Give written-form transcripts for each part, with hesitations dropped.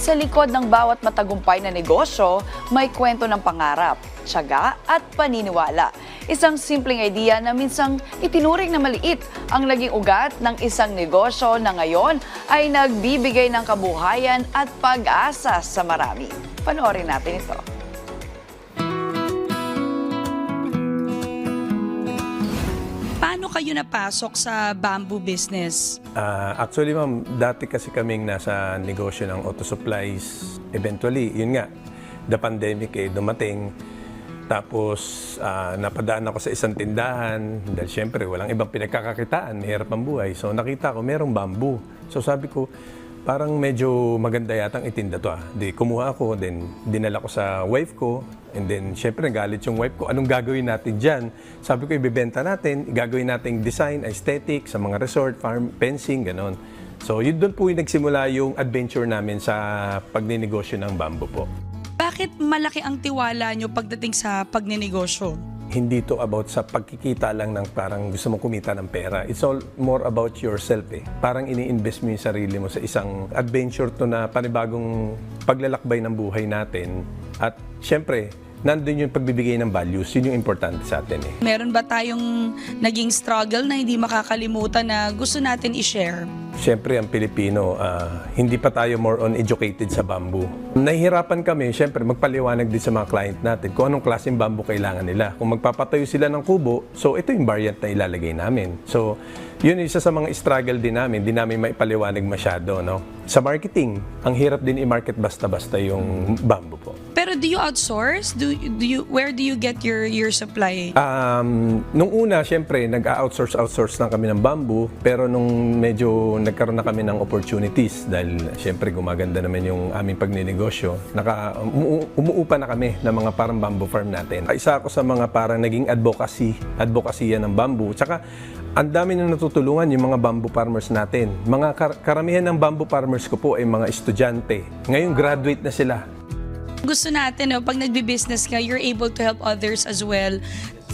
Sa likod ng bawat matagumpay na negosyo, may kwento ng pangarap, tiyaga at paniniwala. Isang simpleng idea na minsang itinuring na maliit ang naging ugat ng isang negosyo na ngayon ay nagbibigay ng kabuhayan at pag-asa sa marami. Panoorin natin ito. Paano kayo napasok sa bamboo business? Actually, ma'am, dati kasi kaming nasa negosyo ng auto supplies. Eventually, yun nga, the pandemic dumating. Tapos, napadaan ako sa isang tindahan dahil syempre, walang ibang pinagkakakitaan, mahirap ang buhay. So, nakita ko, merong bamboo. So, sabi ko, parang medyo maganda yatang itinda to. Di, kumuha ako, then dinala ko sa wife ko. And then, syempre, galit yung wife ko. Anong gagawin natin dyan? Sabi ko, ibibenta natin. Gagawin natin design, aesthetic, sa mga resort, farm, fencing, ganon. So, yun doon po yung nagsimula yung adventure namin sa pagninegosyo ng bamboo po. Bakit malaki ang tiwala nyo pagdating sa pagninegosyo? Hindi to about sa pagkikita lang ng parang gusto mo kumita ng pera. It's all more about yourself eh. Parang ini-invest mo yung sarili mo sa isang adventure to na panibagong paglalakbay ng buhay natin. At syempre, nandun yung pagbibigay ng values. Yun yung importante sa atin eh. Meron ba tayong naging struggle na hindi makakalimutan na gusto natin i-share? Siyempre, ang Pilipino, hindi pa tayo more on educated sa bamboo. Nahihirapan kami, siyempre, magpaliwanag din sa mga client natin kung anong klaseng bamboo kailangan nila. Kung magpapatayo sila ng kubo, so ito yung variant na ilalagay namin. So, yun isa sa mga struggle din namin, di namin maipaliwanag masyado, no? Sa marketing, ang hirap din i-market basta-basta yung bamboo po. Pero do you outsource? Where do you get your supply? Nung una, siyempre, nag-outsource lang kami ng bamboo, pero nung medyo nagkaroon na kami ng opportunities dahil siyempre gumaganda naman yung aming pagninegosyo, umuupa na kami ng mga parang bamboo farm natin. Isa ako sa mga parang naging advocacy ng bamboo. Tsaka, ang dami na natutulungan yung mga bamboo farmers natin. Mga karamihan ng bamboo farmers ko po ay mga estudyante. Ngayon, graduate na sila. Gusto natin, pag nagbi-business ka, you're able to help others as well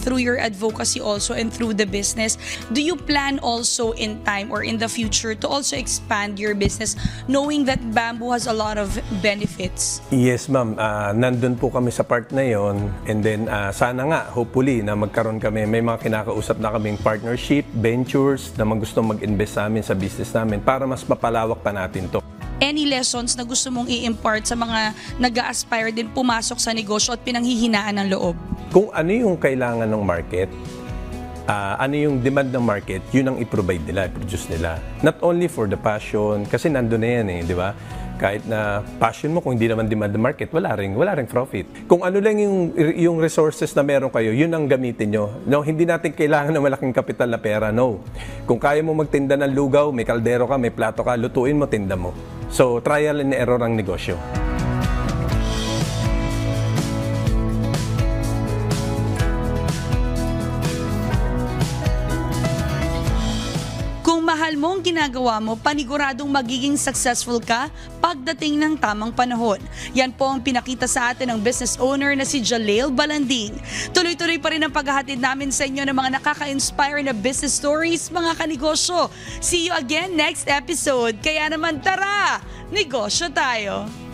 through your advocacy also and through the business. Do you plan also in time or in the future to also expand your business knowing that bamboo has a lot of benefits? Yes, ma'am. Nandun po kami sa part na yon. And then, sana nga, hopefully, na magkaroon kami, may mga kinakausap na kaming partnership, ventures, na gustong mag-invest sa amin sa business namin para mas mapalawak pa natin to. Any lessons na gusto mong i-impart sa mga nag-a-aspire din pumasok sa negosyo at pinanghihinaan ng loob? Kung ano yung kailangan ng market, ano yung demand ng market, yun ang i-provide nila, i-produce nila. Not only for the passion, kasi nandun na yan di ba? Kahit na passion mo, kung hindi naman demand ng market, wala ring profit. Kung ano lang yung resources na meron kayo, yun ang gamitin nyo. No, hindi natin kailangan ng malaking kapital na pera, no. Kung kaya mo magtinda ng lugaw, may kaldero ka, may plato ka, lutuin mo, tinda mo. So, trial and error ang negosyo. Kung mahal mo ang ginagawa mo, paniguradong magiging successful ka pagdating ng tamang panahon. Yan po ang pinakita sa atin ng business owner na si Jaleel Balanding. Tuloy-tuloy pa rin ang paghahatid namin sa inyo ng mga nakaka-inspire na business stories, mga kanegosyo. See you again next episode. Kaya naman tara, negosyo tayo!